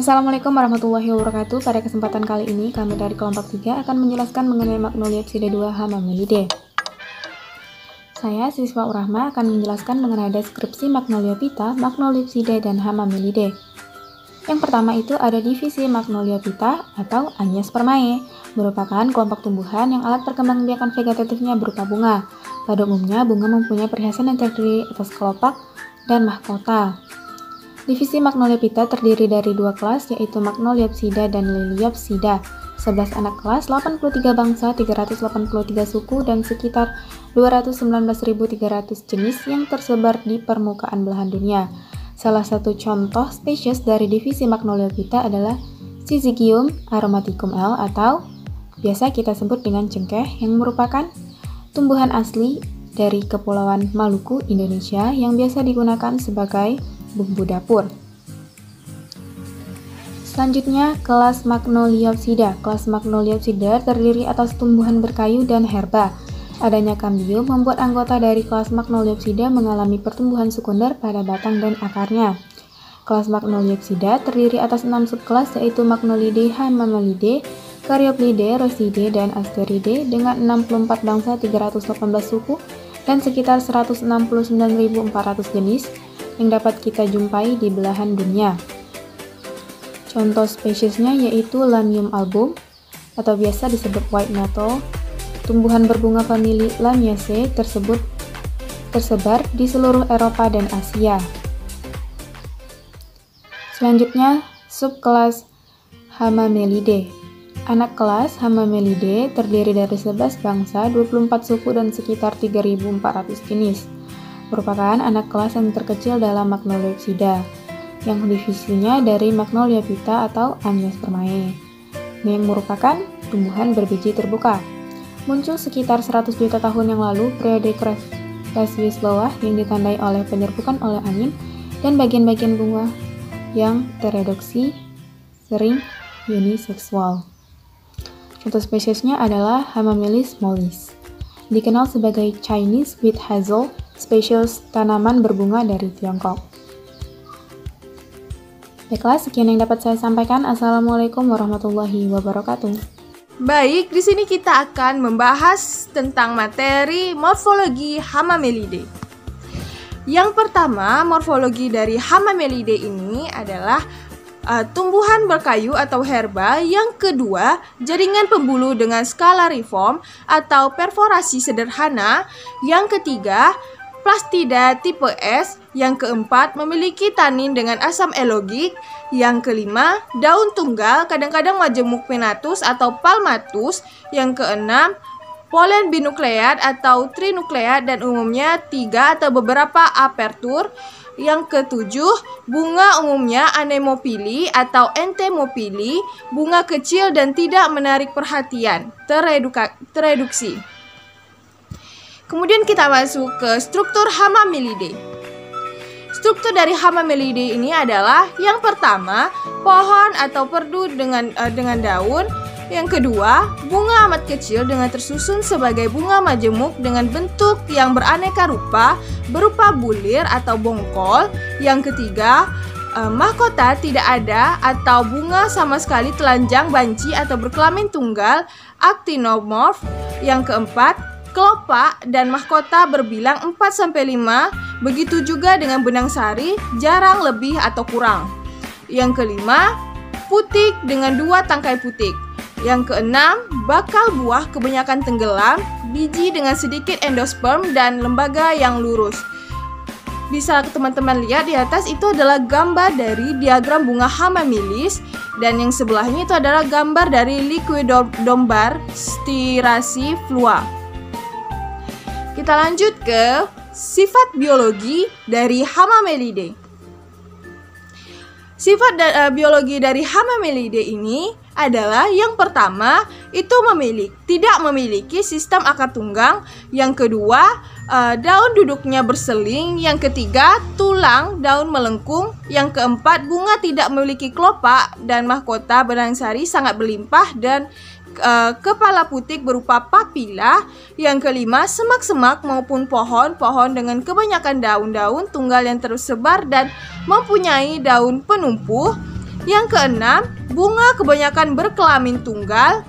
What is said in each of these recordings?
Assalamualaikum warahmatullahi wabarakatuh. Pada kesempatan kali ini, kami dari kelompok 3 akan menjelaskan mengenai Magnoliopsida 2 Hamamelidae. Saya, Siswa Urahma, akan menjelaskan mengenai deskripsi Magnoliopita, Magnoliopsidae, dan Hamamelidae. Yang pertama itu ada divisi Magnoliopita atau Angiospermae, merupakan kelompok tumbuhan yang alat perkembangbiakan vegetatifnya berupa bunga. Pada umumnya, bunga mempunyai perhiasan yang terdiri atas kelopak dan mahkota. Divisi Magnoliopita terdiri dari dua kelas, yaitu Magnoliopsida dan Liliopsida. 11 anak kelas, 83 bangsa, 383 suku, dan sekitar 219.300 jenis yang tersebar di permukaan belahan dunia. Salah satu contoh spesies dari divisi Magnoliopita adalah Syzygium aromaticum L atau biasa kita sebut dengan cengkeh, yang merupakan tumbuhan asli dari Kepulauan Maluku, Indonesia, yang biasa digunakan sebagai bumbu dapur. Selanjutnya, kelas Magnoliopsida. Kelas Magnoliopsida terdiri atas tumbuhan berkayu dan herba. Adanya kambium membuat anggota dari kelas Magnoliopsida mengalami pertumbuhan sekunder pada batang dan akarnya. Kelas Magnoliopsida terdiri atas 6 subkelas, yaitu Magnolidae, Hamamelidae, Caryophyllae, Rhosidae, dan Asteridae dengan 64 bangsa, 318 suku, dan sekitar 169.400 jenis yang dapat kita jumpai di belahan dunia. Contoh spesiesnya yaitu Lamium album atau biasa disebut white myrtle. Tumbuhan berbunga famili Lamiaceae tersebut tersebar di seluruh Eropa dan Asia. Selanjutnya, subkelas Hamamelidae. Anak kelas Hamamelidae terdiri dari 11 bangsa, 24 suku, dan sekitar 3.400 jenis. Merupakan anak kelas yang terkecil dalam Magnoliopsida, yang divisinya dari Magnoliopita atau Angiospermae, yang merupakan tumbuhan berbiji terbuka. Muncul sekitar 100 juta tahun yang lalu, periode Kretasius bawah yang ditandai oleh penyerbukan oleh angin dan bagian-bagian bunga yang tereduksi, sering uniseksual. Contoh spesiesnya adalah Hamamelis mollis, dikenal sebagai Chinese wheat hazel, spesies tanaman berbunga dari Tiongkok. Baiklah, sekian yang dapat saya sampaikan. Assalamualaikum warahmatullahi wabarakatuh. Baik, di sini kita akan membahas tentang materi morfologi Hamamelidae. Yang pertama, morfologi dari Hamamelidae ini adalah tumbuhan berkayu atau herba. Yang kedua, jaringan pembuluh dengan skalariform atau perforasi sederhana. Yang ketiga, plastida tipe S. Yang keempat, memiliki tanin dengan asam elogik. Yang kelima, daun tunggal, kadang-kadang majemuk pinnatus atau palmatus. Yang keenam, polen binukleat atau trinukleat dan umumnya 3 atau beberapa apertur. Yang ketujuh, bunga umumnya anemopili atau entemopili, bunga kecil dan tidak menarik perhatian, tereduksi. Kemudian kita masuk ke struktur Hamamelidae. Struktur dari Hamamelidae ini adalah yang pertama, pohon atau perdu dengan daun. Yang kedua, bunga amat kecil dengan tersusun sebagai bunga majemuk dengan bentuk yang beraneka rupa, berupa bulir atau bongkol. Yang ketiga, mahkota tidak ada atau bunga sama sekali telanjang, banci atau berkelamin tunggal, actinomorph. Yang keempat, kelopak dan mahkota berbilang 4-5, begitu juga dengan benang sari, jarang lebih atau kurang. Yang kelima, putik dengan 2 tangkai putik. Yang keenam, bakal buah kebanyakan tenggelam, biji dengan sedikit endosperm dan lembaga yang lurus. Bisa teman-teman lihat di atas itu adalah gambar dari diagram bunga Hamamelis, dan yang sebelahnya itu adalah gambar dari Liquidodombar styraciflua. Kita lanjut ke sifat biologi dari Hamamelidae. Sifat biologi dari Hamamelidae ini adalah yang pertama, itu tidak memiliki sistem akar tunggang. Yang kedua, daun duduknya berseling. Yang ketiga, tulang daun melengkung. Yang keempat, bunga tidak memiliki kelopak dan mahkota benang sari sangat berlimpah dan kepala putik berupa papila. Yang kelima, semak-semak maupun pohon-pohon dengan kebanyakan daun-daun tunggal yang tersebar dan mempunyai daun penumpuh. Yang keenam, bunga kebanyakan berkelamin tunggal.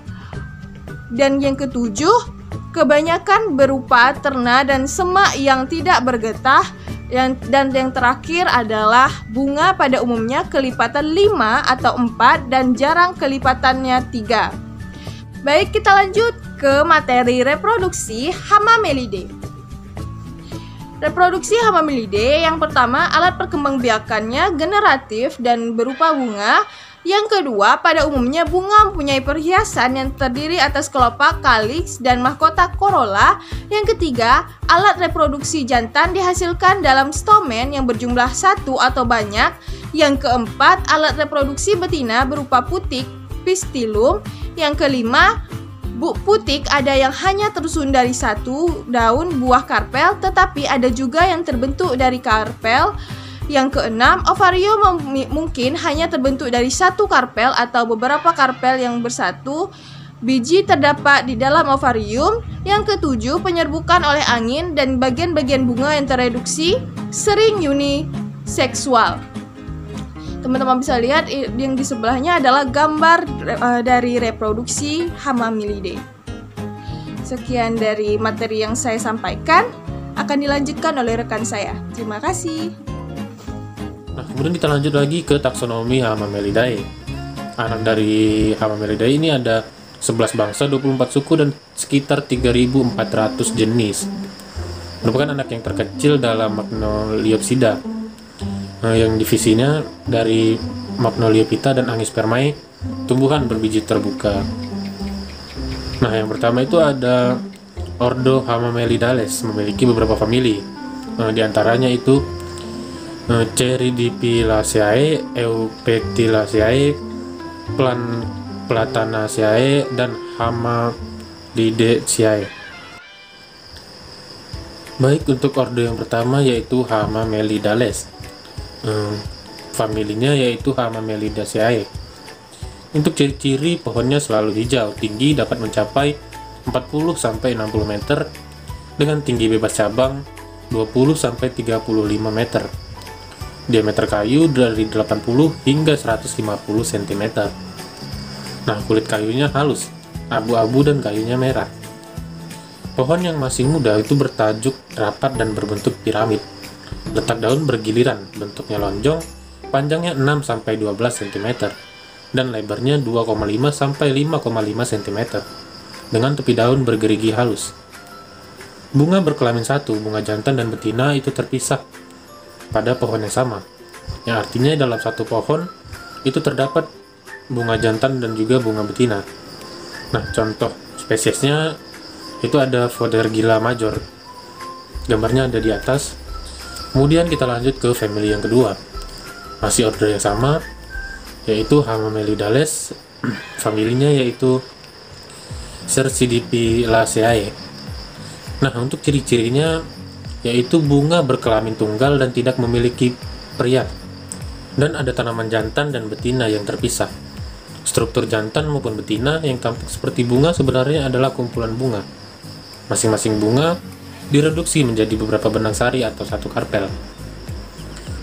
Dan yang ketujuh, kebanyakan berupa terna dan semak yang tidak bergetah. Dan yang terakhir adalah bunga pada umumnya kelipatan 5 atau 4 dan jarang kelipatannya 3. Baik, kita lanjut ke materi reproduksi Hamamelidae. Reproduksi Hamamelidae yang pertama, alat perkembangbiakannya generatif dan berupa bunga. Yang kedua, pada umumnya bunga mempunyai perhiasan yang terdiri atas kelopak, kaliks, dan mahkota corolla. Yang ketiga, alat reproduksi jantan dihasilkan dalam stomen yang berjumlah satu atau banyak. Yang keempat, alat reproduksi betina berupa putik, pistilum. Yang kelima, putik ada yang hanya tersusun dari satu daun buah karpel, tetapi ada juga yang terbentuk dari karpel. Yang keenam, ovarium mungkin hanya terbentuk dari satu karpel atau beberapa karpel yang bersatu. Biji terdapat di dalam ovarium. Yang ketujuh, penyerbukan oleh angin dan bagian-bagian bunga yang tereduksi sering uniseksual. Teman-teman bisa lihat yang di sebelahnya adalah gambar dari reproduksi Hamamelidae. Sekian dari materi yang saya sampaikan, akan dilanjutkan oleh rekan saya. Terima kasih. Nah, kemudian kita lanjut lagi ke taksonomi Hamamelidae. Anak dari Hamamelidae ini ada 11 bangsa, 24 suku, dan sekitar 3.400 jenis. Merupakan anak yang terkecil dalam Magnoliopsida, yang divisinya dari Magnoliophyta dan Angiospermae, tumbuhan berbiji terbuka. Nah, yang pertama itu ada Ordo Hamamelidales, memiliki beberapa famili. Di antaranya itu Cheridipilaceae, Eupetilaceae, Platanaceae, dan Hamalidaceae. Baik, untuk ordo yang pertama yaitu Hamamelidales. Familinya yaitu Hamamelidaceae. Untuk ciri-ciri, pohonnya selalu hijau, tinggi dapat mencapai 40-60 meter, dengan tinggi bebas cabang 20-35 meter. Diameter kayu dari 80 hingga 150 cm. Nah, kulit kayunya halus, abu-abu, dan kayunya merah. Pohon yang masih muda itu bertajuk rapat dan berbentuk piramid. Letak daun bergiliran, bentuknya lonjong, panjangnya 6-12 cm, dan lebarnya 2,5-5,5 cm, dengan tepi daun bergerigi halus. Bunga berkelamin satu, bunga jantan dan betina itu terpisah pada pohon yang sama, yang artinya dalam satu pohon itu terdapat bunga jantan dan juga bunga betina. Nah, contoh spesiesnya itu ada Phodergilla major, gambarnya ada di atas. Kemudian kita lanjut ke family yang kedua, masih order yang sama, yaitu Hamamelidales. Familinya yaitu Cercidipilaceae. Nah, untuk ciri-cirinya yaitu bunga berkelamin tunggal dan tidak memiliki perian, dan ada tanaman jantan dan betina yang terpisah. Struktur jantan maupun betina yang tampak seperti bunga sebenarnya adalah kumpulan bunga. Masing-masing bunga direduksi menjadi beberapa benang sari atau satu karpel.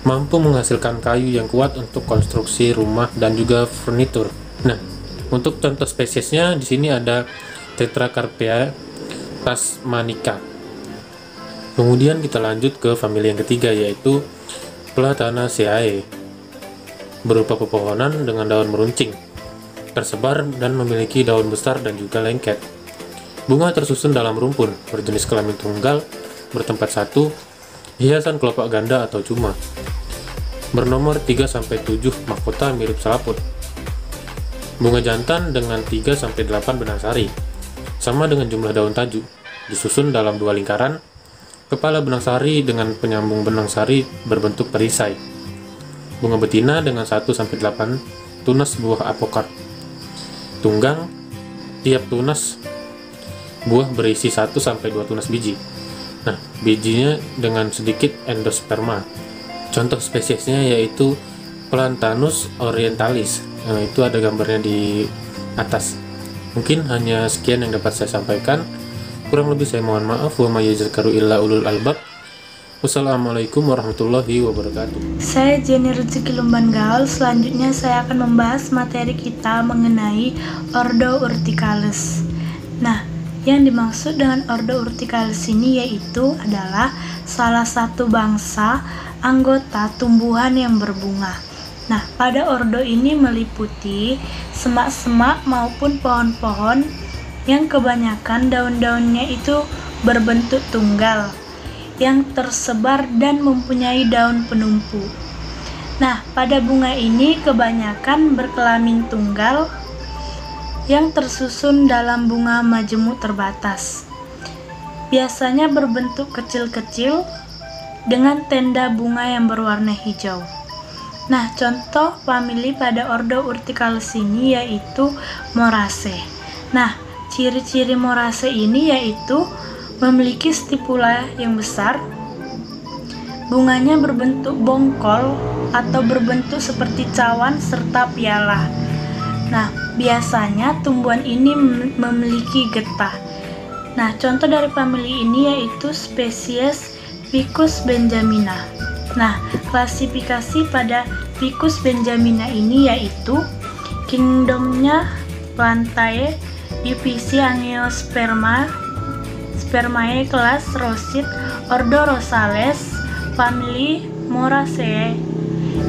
Mampu menghasilkan kayu yang kuat untuk konstruksi rumah dan juga furnitur. Nah, untuk contoh spesiesnya di sini ada Tetracarpea tasmanica. Kemudian kita lanjut ke famili yang ketiga, yaitu Platanaceae, berupa pepohonan dengan daun meruncing, tersebar dan memiliki daun besar dan juga lengket. Bunga tersusun dalam rumpun, berjenis kelamin tunggal, bertempat satu, hiasan kelopak ganda atau cuma. Bernomor 3-7 mahkota mirip selaput. Bunga jantan dengan 3-8 benang sari, sama dengan jumlah daun taju, disusun dalam dua lingkaran. Kepala benang sari dengan penyambung benang sari berbentuk perisai. Bunga betina dengan 1-8 tunas buah apokar. Tunggang, tiap tunas buah berisi 1-2 tunas biji. Nah, bijinya dengan sedikit endosperma. Contoh spesiesnya yaitu Plantanus orientalis. Nah, itu ada gambarnya di atas. Mungkin hanya sekian yang dapat saya sampaikan. Kurang lebih saya mohon maaf. Wa may yazkaru illa ulul albab. Wassalamualaikum warahmatullahi wabarakatuh. Saya Jenny Rezeki Lumban Gaul. Selanjutnya saya akan membahas materi kita mengenai Ordo Urticales. Nah, yang dimaksud dengan Ordo Urticales ini yaitu adalah salah satu bangsa anggota tumbuhan yang berbunga. Nah, pada ordo ini meliputi semak-semak maupun pohon-pohon yang kebanyakan daun-daunnya itu berbentuk tunggal, yang tersebar dan mempunyai daun penumpu. Nah, pada bunga ini kebanyakan berkelamin tunggal yang tersusun dalam bunga majemuk terbatas. Biasanya berbentuk kecil-kecil dengan tenda bunga yang berwarna hijau. Nah, contoh famili pada Ordo Urticales ini yaitu Moraceae. Nah, ciri-ciri Moraceae ini yaitu memiliki stipula yang besar, bunganya berbentuk bongkol atau berbentuk seperti cawan serta piala. Nah, biasanya tumbuhan ini memiliki getah. Nah, contoh dari famili ini yaitu spesies Ficus benjamina. Nah, klasifikasi pada Ficus benjamina ini yaitu kingdomnya Plantae, divisi Angiospermae, kelas Rosid, Ordo Rosales, famili Moraceae,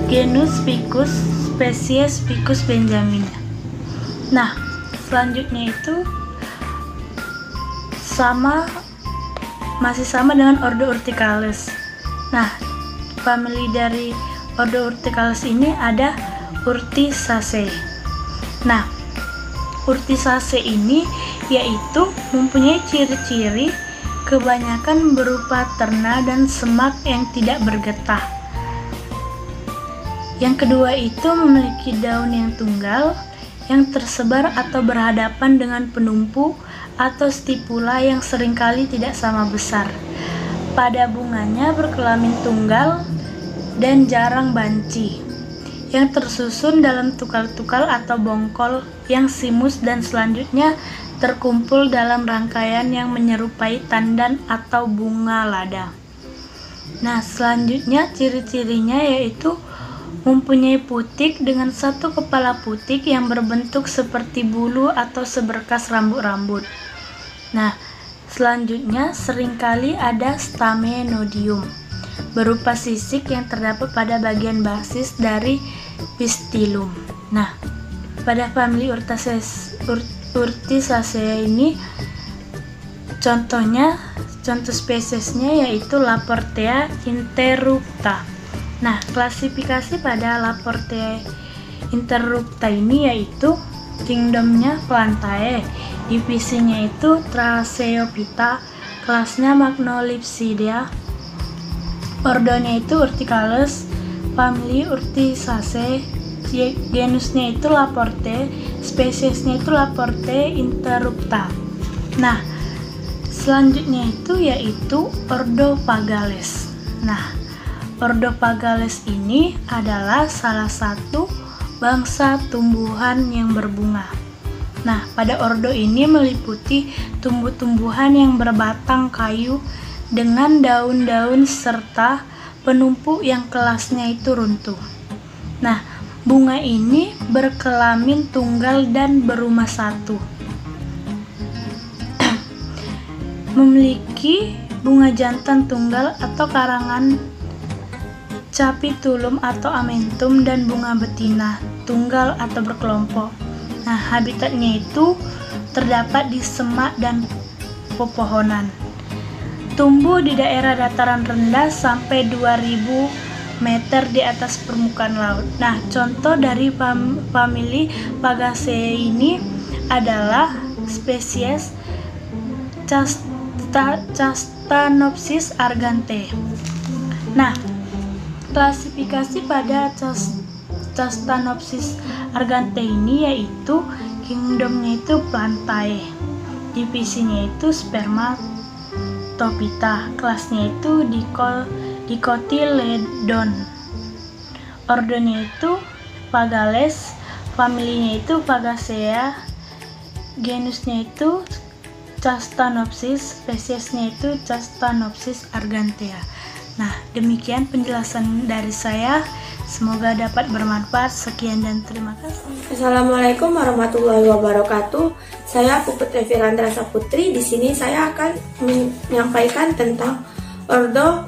genus Ficus, spesies Ficus benjamina. Nah, selanjutnya itu masih sama dengan Ordo Urticales. Nah, famili dari Ordo Urticales ini ada Urticaceae. Nah, Urticaceae ini yaitu mempunyai ciri-ciri kebanyakan berupa terna dan semak yang tidak bergetah. Yang kedua itu memiliki daun yang tunggal yang tersebar atau berhadapan dengan penumpu atau stipula yang seringkali tidak sama besar. Pada bunganya berkelamin tunggal dan jarang banci, yang tersusun dalam tukal-tukal atau bongkol yang simus dan selanjutnya terkumpul dalam rangkaian yang menyerupai tandan atau bunga lada. Nah, selanjutnya ciri-cirinya yaitu mempunyai putik dengan satu kepala putik yang berbentuk seperti bulu atau seberkas rambut-rambut. Nah, selanjutnya seringkali ada stamenodium berupa sisik yang terdapat pada bagian basis dari pistilum. Nah, pada famili Urticaceae ini contoh spesiesnya yaitu Laportea interrupta. Nah, klasifikasi pada Laportea interrupta ini yaitu kingdomnya Plantae, divisinya itu Tracheophyta, kelasnya Magnolipsida, ordonya itu Urticales, famili Urticaceae, genusnya itu Laportea, spesiesnya itu Laportea interrupta. Nah, selanjutnya itu yaitu Ordo Pagales. Nah, Ordo Pagales ini adalah salah satu bangsa tumbuhan yang berbunga. Nah, pada ordo ini meliputi tumbuh-tumbuhan yang berbatang kayu dengan daun-daun serta penumpu yang kelasnya itu runtuh. Nah, bunga ini berkelamin tunggal dan berumah satu. Memiliki bunga jantan tunggal atau karangan capitulum atau amentum dan bunga betina tunggal atau berkelompok. Nah, habitatnya itu terdapat di semak dan pepohonan. Tumbuh di daerah dataran rendah sampai 2000 meter di atas permukaan laut. Nah, contoh dari famili Pagaceae ini adalah spesies Castanopsis argante. Nah, klasifikasi pada Castanopsis argante ini yaitu kingdomnya itu Plantae, divisinya itu Spermatophyta, kelasnya itu Dicotyledon, ordonya itu Pagales, familinya itu Pagaceae, genusnya itu Castanopsis, spesiesnya itu Castanopsis argantea. Nah, demikian penjelasan dari saya. Semoga dapat bermanfaat. Sekian dan terima kasih. Assalamualaikum warahmatullahi wabarakatuh. Saya Puput Revirandra Saputri. Di sini saya akan menyampaikan tentang ordo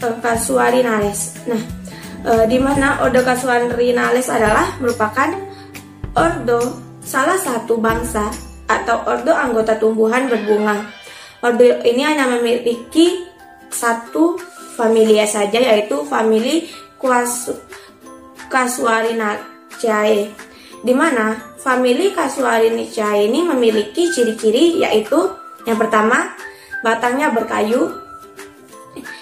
Casuarinales. Nah, di mana ordo Casuarinales adalah merupakan ordo salah satu bangsa atau ordo anggota tumbuhan berbunga. Ordo ini hanya memiliki satu familia saja, yaitu famili Casuarinaceae, di mana famili Casuarinaceae ini memiliki ciri-ciri, yaitu yang pertama, batangnya berkayu,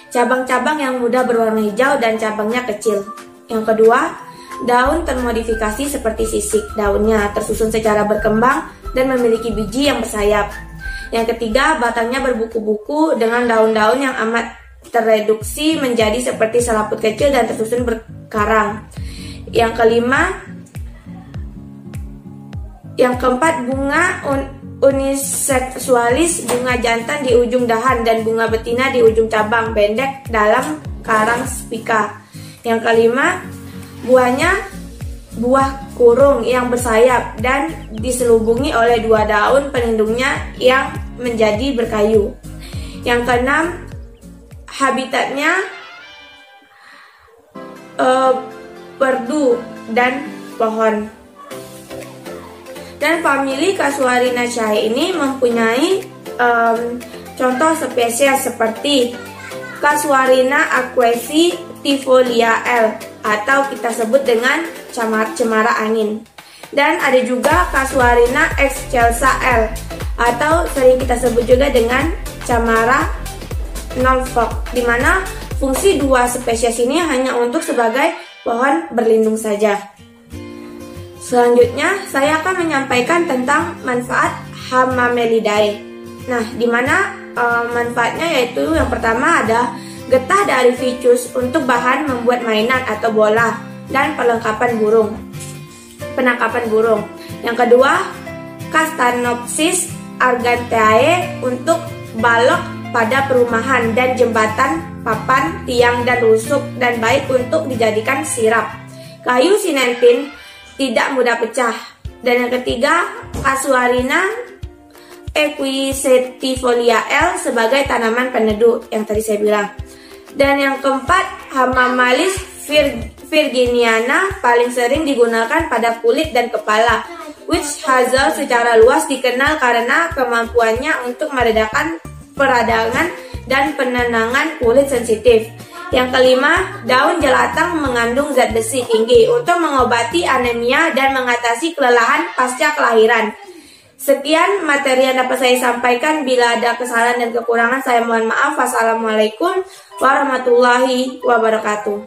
cabang-cabang yang mudah berwarna hijau dan cabangnya kecil. Yang kedua, daun termodifikasi seperti sisik, daunnya tersusun secara berkembang dan memiliki biji yang bersayap. Yang ketiga, batangnya berbuku-buku dengan daun-daun yang amat tereduksi menjadi seperti selaput kecil dan tersusun berkarang. Yang keempat, bunga uniseksualis, bunga jantan di ujung dahan dan bunga betina di ujung cabang pendek dalam karang spika. Yang kelima, buahnya buah kurung yang bersayap dan diselubungi oleh dua daun pelindungnya yang menjadi berkayu. Yang keenam, habitatnya perdu dan pohon. Dan famili Casuarinaceae ini mempunyai contoh spesies seperti Casuarina aqueous tifolia L, atau kita sebut dengan cemara angin. Dan ada juga Casuarina excelsa L, atau sering kita sebut juga dengan cemara Norfolk, di mana fungsi dua spesies ini hanya untuk sebagai pohon berlindung saja. Selanjutnya, saya akan menyampaikan tentang manfaat Hamamelidae. Nah, di mana manfaatnya yaitu yang pertama ada getah dari ficus untuk bahan membuat mainan atau bola dan penangkapan burung. Yang kedua, Castanopsis arganteae untuk balok pada perumahan dan jembatan, papan, tiang, dan rusuk, dan baik untuk dijadikan sirap. Kayu sinentin tidak mudah pecah. Dan yang ketiga, Casuarina equisetifolia L sebagai tanaman peneduh yang tadi saya bilang. Dan yang keempat, Hamamalis virginiana paling sering digunakan pada kulit dan kepala. Witch hazel secara luas dikenal karena kemampuannya untuk meredakan peradangan dan penenangan kulit sensitif. Yang kelima, daun jelatang mengandung zat besi tinggi untuk mengobati anemia dan mengatasi kelelahan pasca kelahiran. Sekian materi yang dapat saya sampaikan. Bila ada kesalahan dan kekurangan, saya mohon maaf. Wassalamualaikum warahmatullahi wabarakatuh.